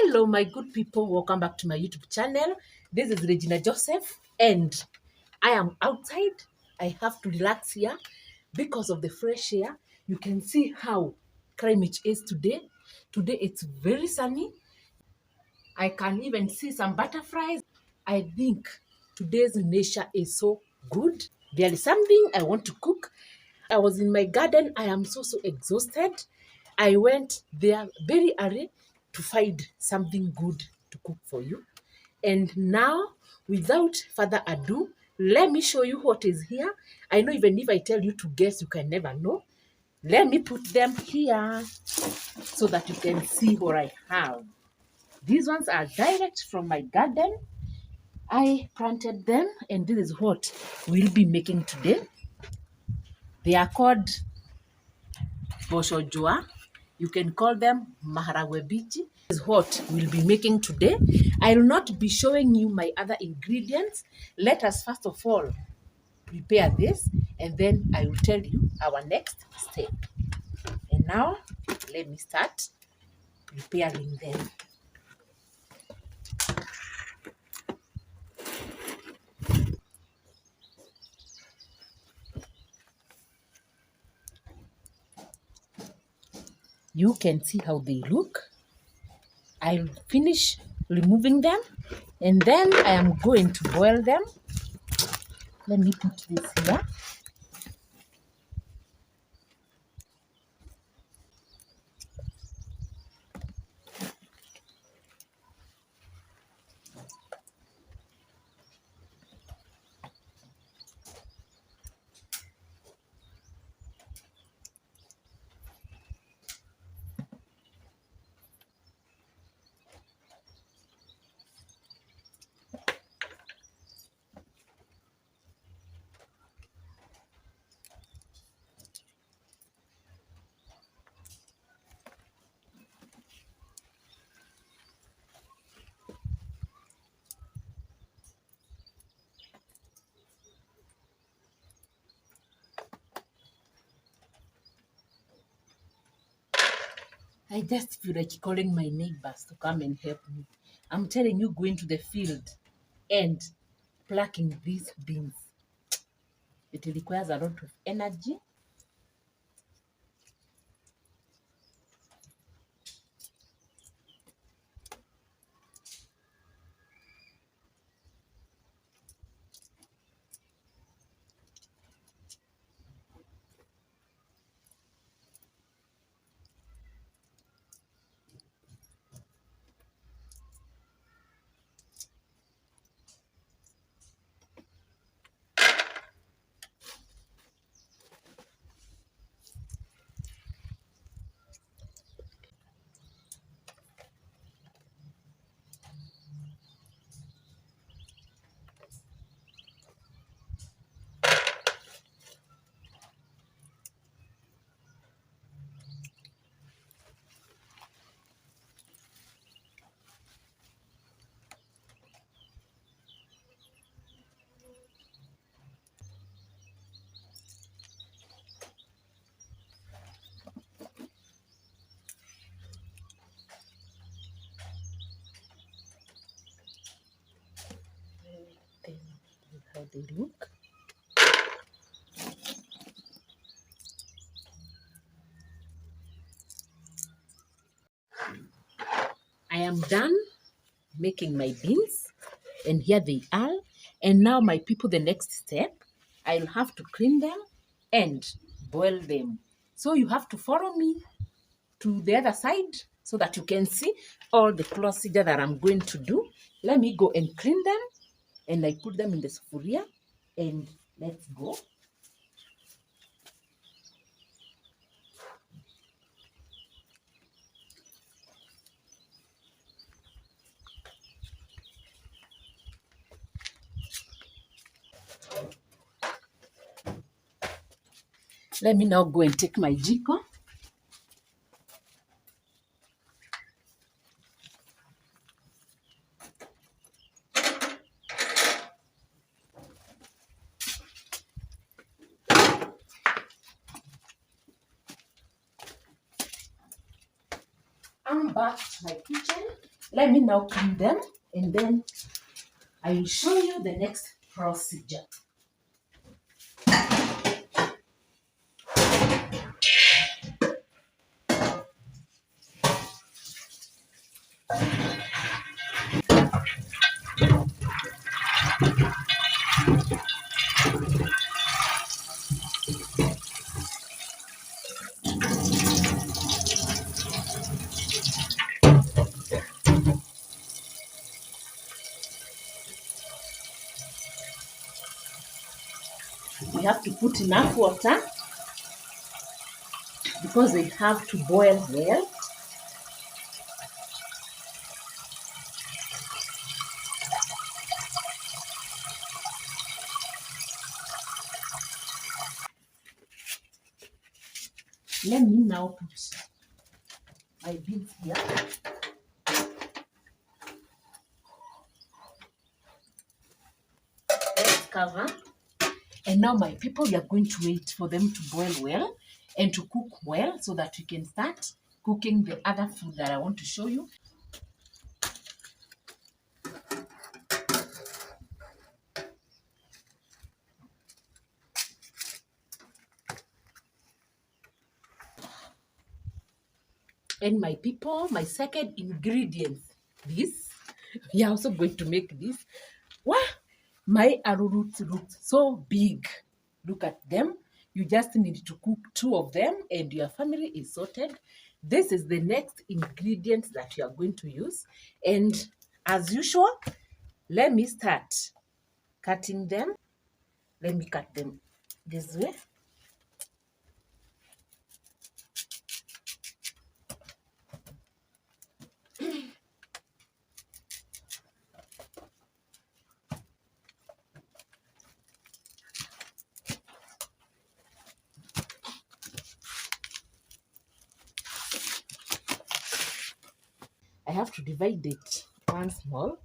Hello, my good people. Welcome back to my YouTube channel. This is Regina Joseph, and I am outside. I have to relax here because of the fresh air. You can see how climate is today. Today it's very sunny. I can even see some butterflies. I think today's nature is so good. There is something I want to cook. I was in my garden. I am so exhausted. I went there very early to find something good to cook for you. And now, without further ado, let me show you what is here. I know even if I tell you to guess, you can never know. Let me put them here so that you can see what I have. These ones are direct from my garden. I planted them, and this is what we'll be making today. They are called boshojua. You can call them maharagwe bichi. This is what we'll be making today. I will not be showing you my other ingredients. Let us first of all prepare this, and then I will tell you our next step. And now, let me start preparing them. You can see how they look. I'll finish removing them, and then I am going to boil them. Let me put this here. I just feel like calling my neighbors to come and help me. I'm telling you, going to the field and plucking these beans. It requires a lot of energy. Then this is how they look. I am done making my beans, and here they are. And now, my people, the next step, I'll have to clean them and boil them. So you have to follow me to the other side so that you can see all the procedure that I'm going to do. Let me go and clean them, and I put them in the sufuria, and let's go. Let me now go and take my jiko. I'm back to my kitchen. Let me now clean them and then I will show you the next procedure. We have to put enough water because they have to boil well. Let me now put my beans here. Let's cover. And now, my people, we are going to wait for them to boil well and to cook well so that we can start cooking the other food that I want to show you. And my people, my second ingredient, this, we are also going to make this. Wow, my arrowroot look so big. Look at them. You just need to cook 2 of them and your family is sorted. This is the next ingredient that you are going to use. And as usual, let me start cutting them. Let me cut them this way. I have to divide it one small.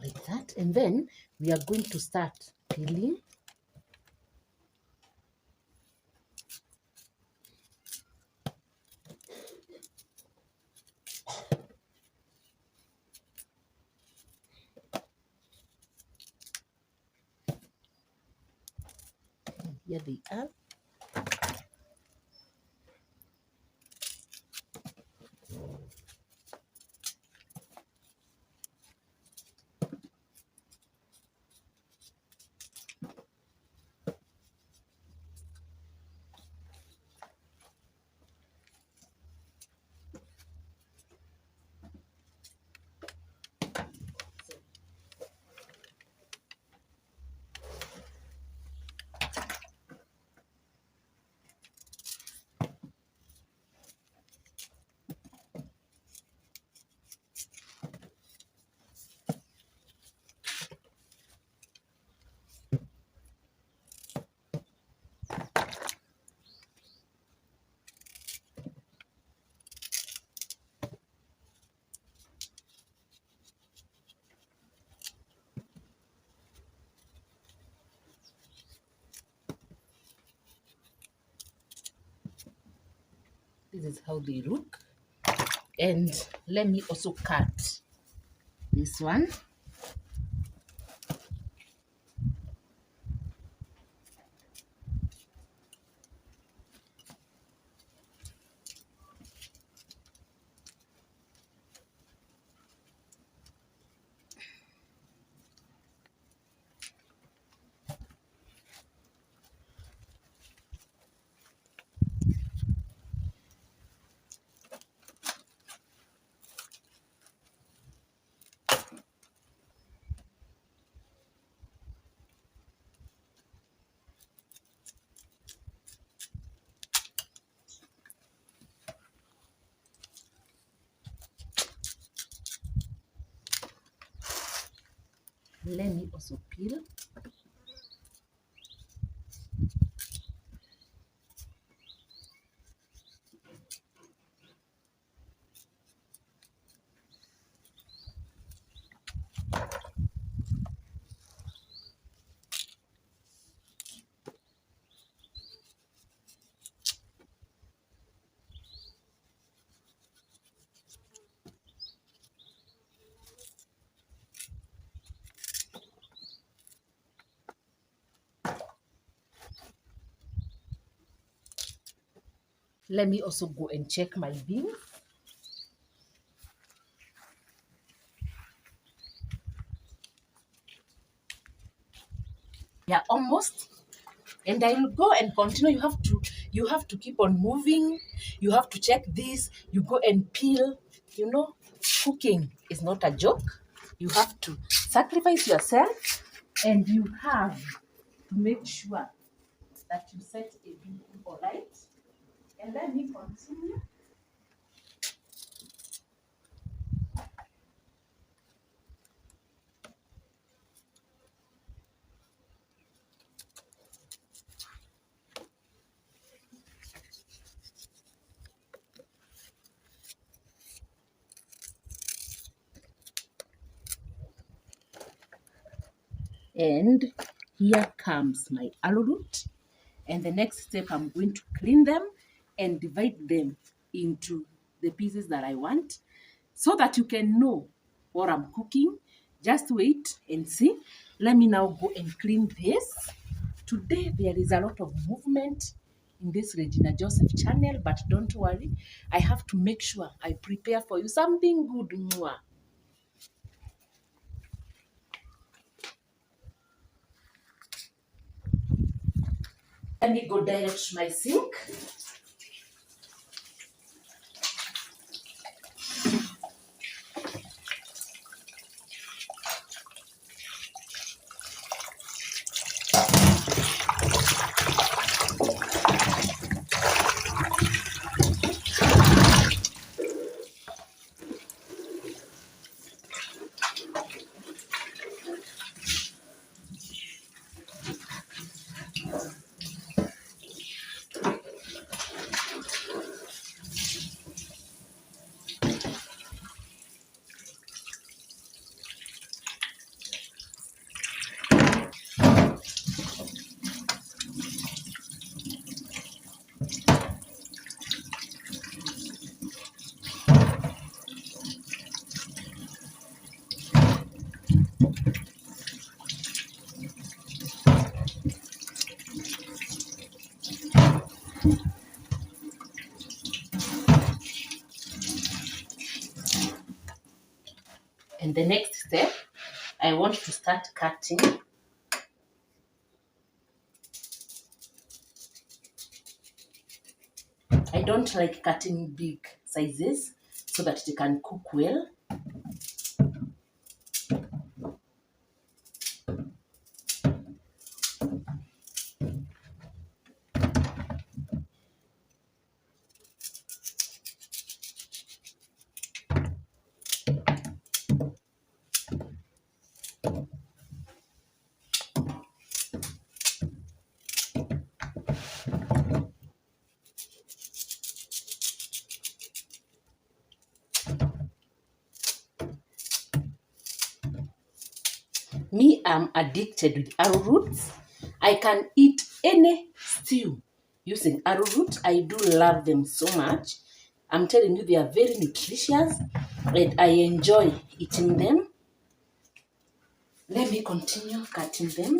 Like that. And then we are going to start peeling. Here they are. This is how they look. And let me also cut this one. Let me also peel. Let me also go and check my beans. Yeah, almost. And I will go and continue. You have to keep on moving. You have to check this. You go and peel. You know, cooking is not a joke. You have to sacrifice yourself, and you have to make sure that you set a bean all right. And let me continue. And here comes my arrowroot. And the next step, I'm going to clean them and divide them into the pieces that I want so that you can know what I'm cooking. Just wait and see. Let me now go and clean this. Today, there is a lot of movement in this Regina Joseph channel, but don't worry. I have to make sure I prepare for you something good. Mwah. Let me go direct to my sink. And the next step, I want to start cutting. I don't like cutting big sizes so that they can cook well. Me, I'm addicted with arrowroots. I can eat any stew using arrowroot. I do love them so much. I'm telling you, they are very nutritious and I enjoy eating them. Let me continue cutting them.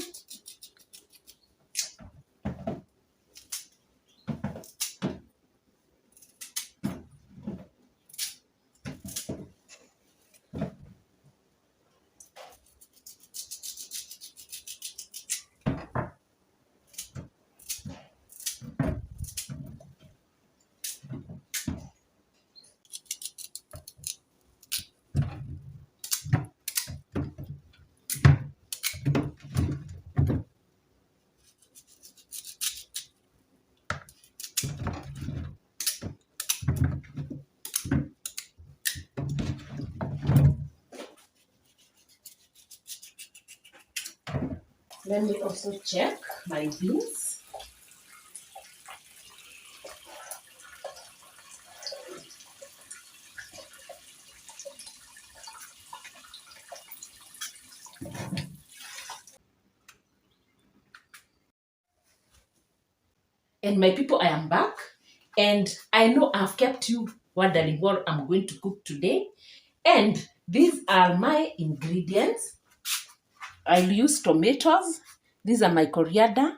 Let me also check my beans. And my people, I am back. And I know I've kept you wondering what I'm going to cook today. And these are my ingredients. I'll use tomatoes. These are my coriander,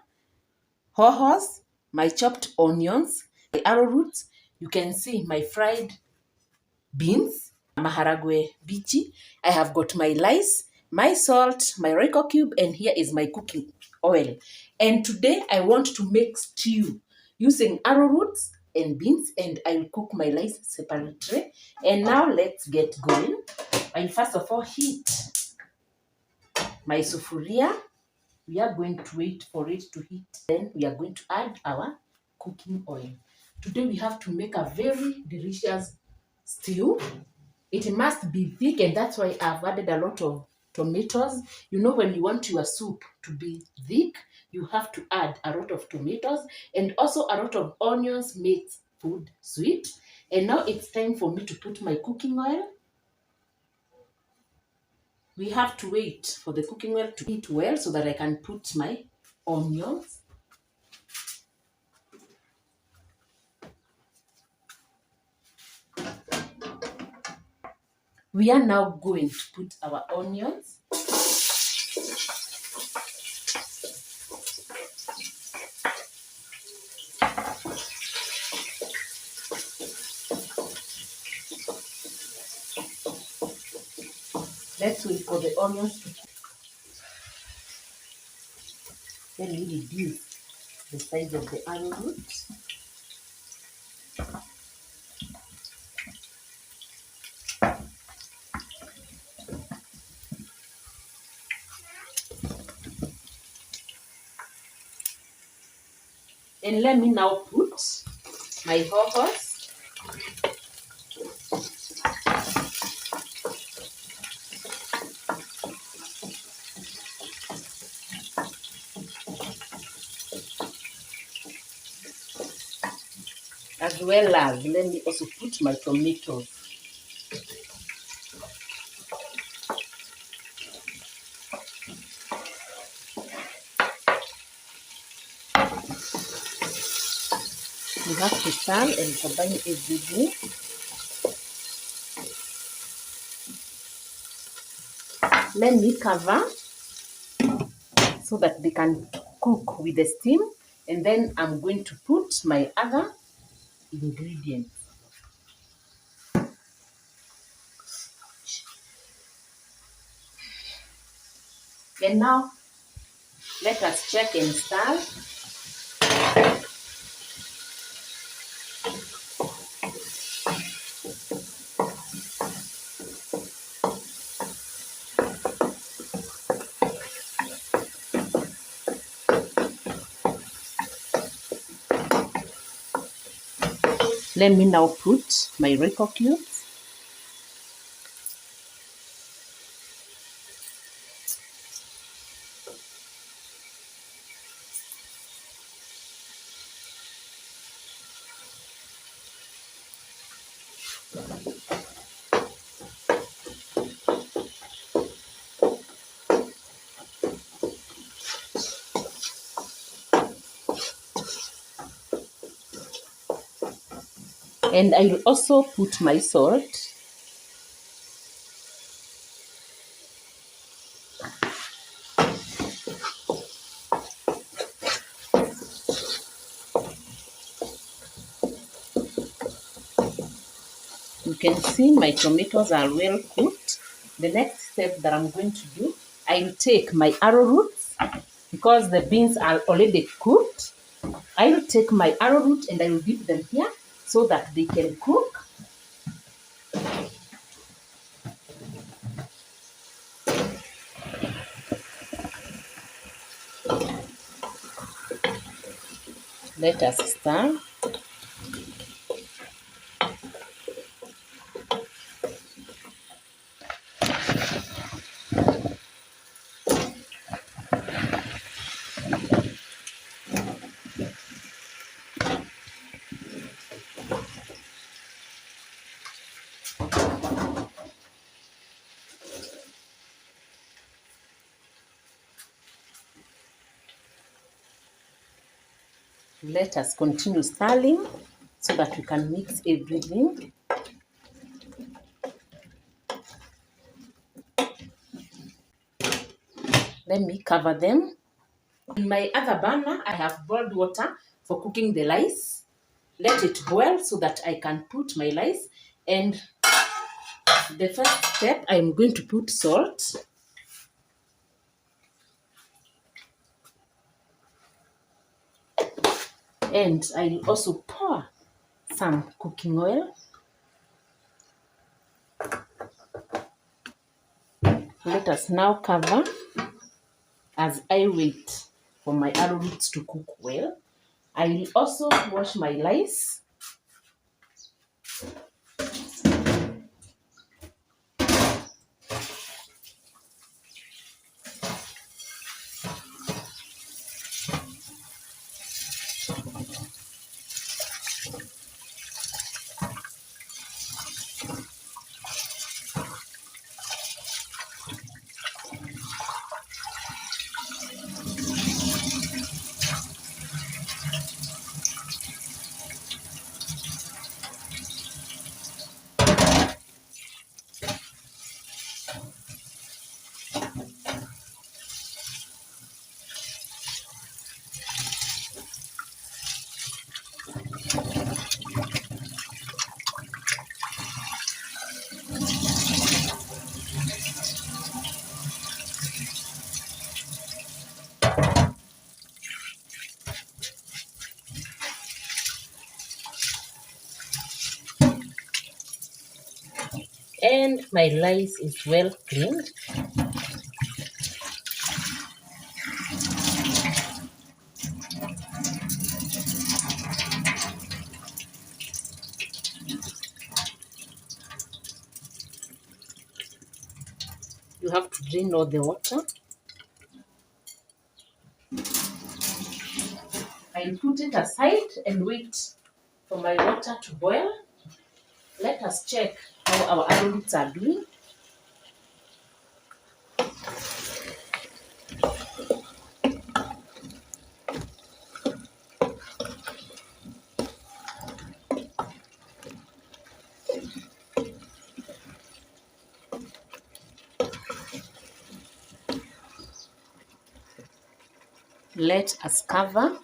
hohos, my chopped onions, The arrowroot, you can see my fried beans, maharagwe bichi. I have got my rice, my salt, my Royco cube, and here is my cooking oil. And today I want to make stew using arrowroots and beans, and I will cook my rice separately. And now let's get going. I first of all heat my sufuria. We are going to wait for it to heat. Then we are going to add our cooking oil. Today we have to make a very delicious stew. It must be thick, and that's why I've added a lot of tomatoes. You know, when you want your soup to be thick, you have to add a lot of tomatoes and also a lot of onions makes food sweet. And now it's time for me to put my cooking oil. We have to wait for the cooking oil to heat well so that I can put my onions. We are now going to put our onions. Let's wait for the onions to then we reduce the size of the arrowroot. And let me now put my hohos. As well as let me also put my tomatoes. You have to stir and combine everything. Let me cover so that they can cook with the steam, and then I'm going to put my other ingredients. And now let us check and stir. Let me now put my Royco cubes. And I will also put my salt. You can see my tomatoes are well cooked. The next step that I'm going to do, I will take my arrowroots because the beans are already cooked. I will take my arrowroot and I will dip them here so that they can cook. Let us stir. Let us continue stirring so that we can mix everything. Let me cover them. In my other burner, I have boiled water for cooking the rice. let it boil so that I can put my rice. And the first step, I'm going to put salt. And I'll also pour some cooking oil. Let us now cover as I wait for my arrowroot to cook well. I will also wash my rice. And my rice is well cleaned. You have to drain all the water. I'll put it aside and wait for my water to boil. Let us check how our arrowroots are doing. Let us cover.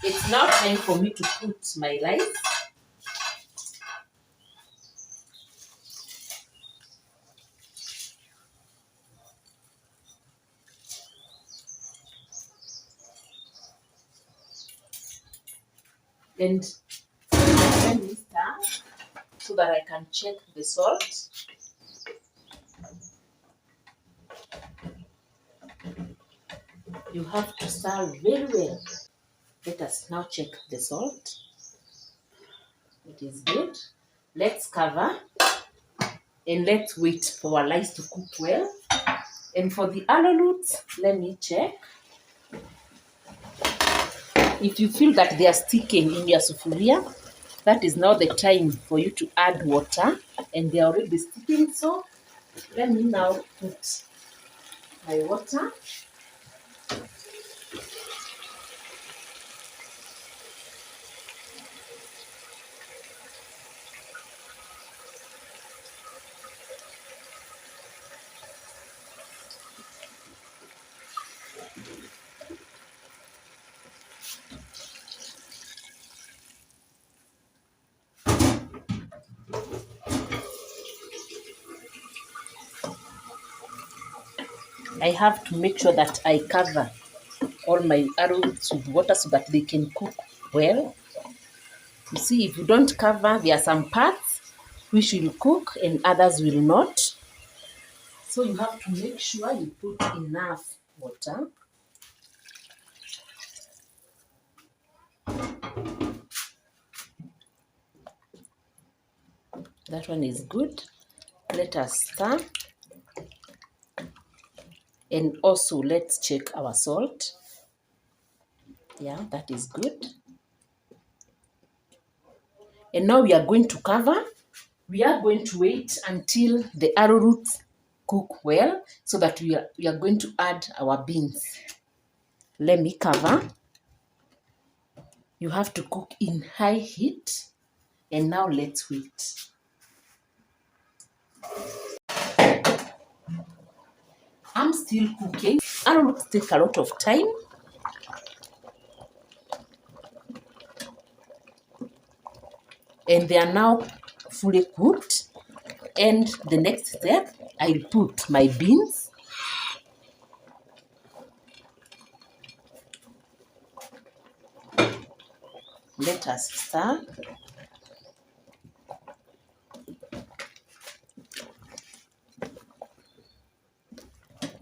It's now time for me to put my rice. And let me stir so that I can check the salt. You have to stir very well. Let us now check the salt. It is good. Let's cover and let's wait for our rice to cook well. And for the arrowroots, let me check. If you feel that they are sticking in your sufuria, that is now the time for you to add water, and they are already sticking. So let me now put my water. I have to make sure that I cover all my arrowroots with water so that they can cook well. You see, if you don't cover, there are some parts which will cook and others will not. So you have to make sure you put enough water. That one is good. Let us stir. And also let's check our salt. Yeah, that is good. And now we are going to cover. We are going to wait until the arrowroots cook well so that we are going to add our beans. Let me cover. You have to cook in high heat. And now let's wait. I'm still cooking. Arrowroot take a lot of time. And they are now fully cooked. And the next step, I'll put my beans. Let us stir.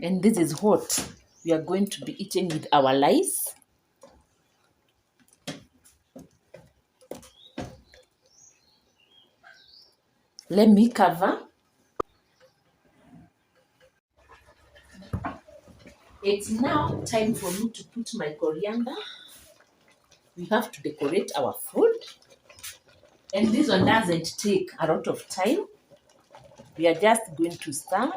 And this is what we are going to be eating with our rice. Let me cover. It's now time for me to put my coriander. We have to decorate our food. And this one doesn't take a lot of time. We are just going to stir.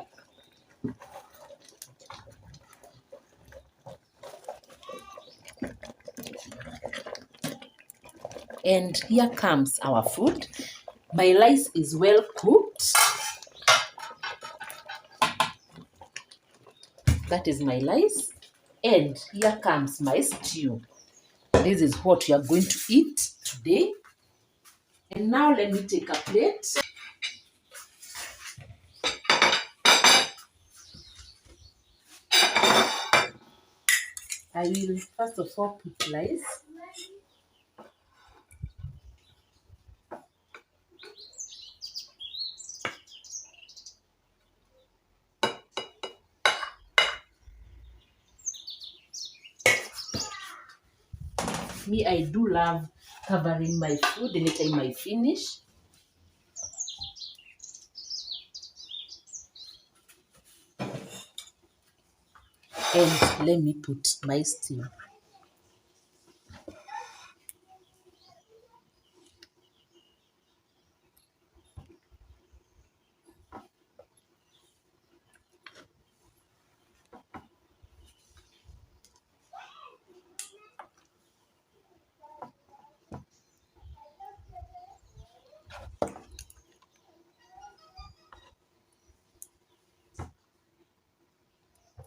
And here comes our food. My rice is well cooked. That is my rice. And here comes my stew. This is what we are going to eat today. And now let me take a plate. I will first of all put rice. Me, I do love covering my food anytime I finish. And let me put my stew.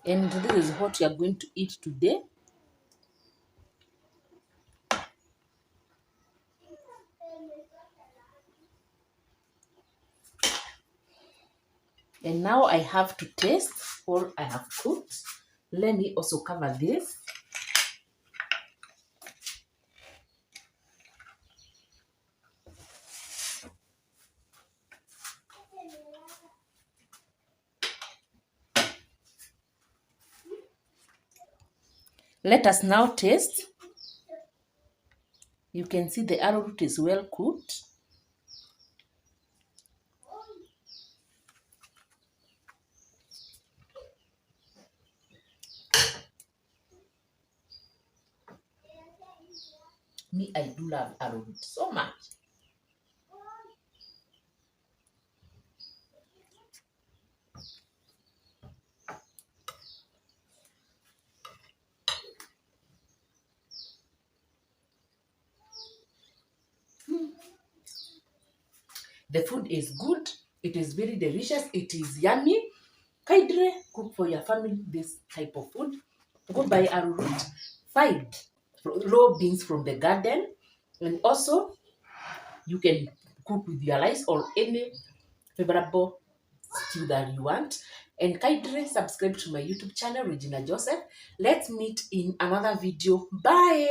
And this is what you are going to eat today. And now I have to taste all I have cooked. Let me also cover this. Let us now taste. You can see the arrowroot is well cooked. Me, I do love arrowroot so much. The food is good. It is very delicious. It is yummy. Kindly cook for your family this type of food. Go buy arrowroot. Find raw beans from the garden. And also, you can cook with your rice or any favorable stew that you want. And kindly subscribe to my YouTube channel, Regina Joseph. Let's meet in another video. Bye.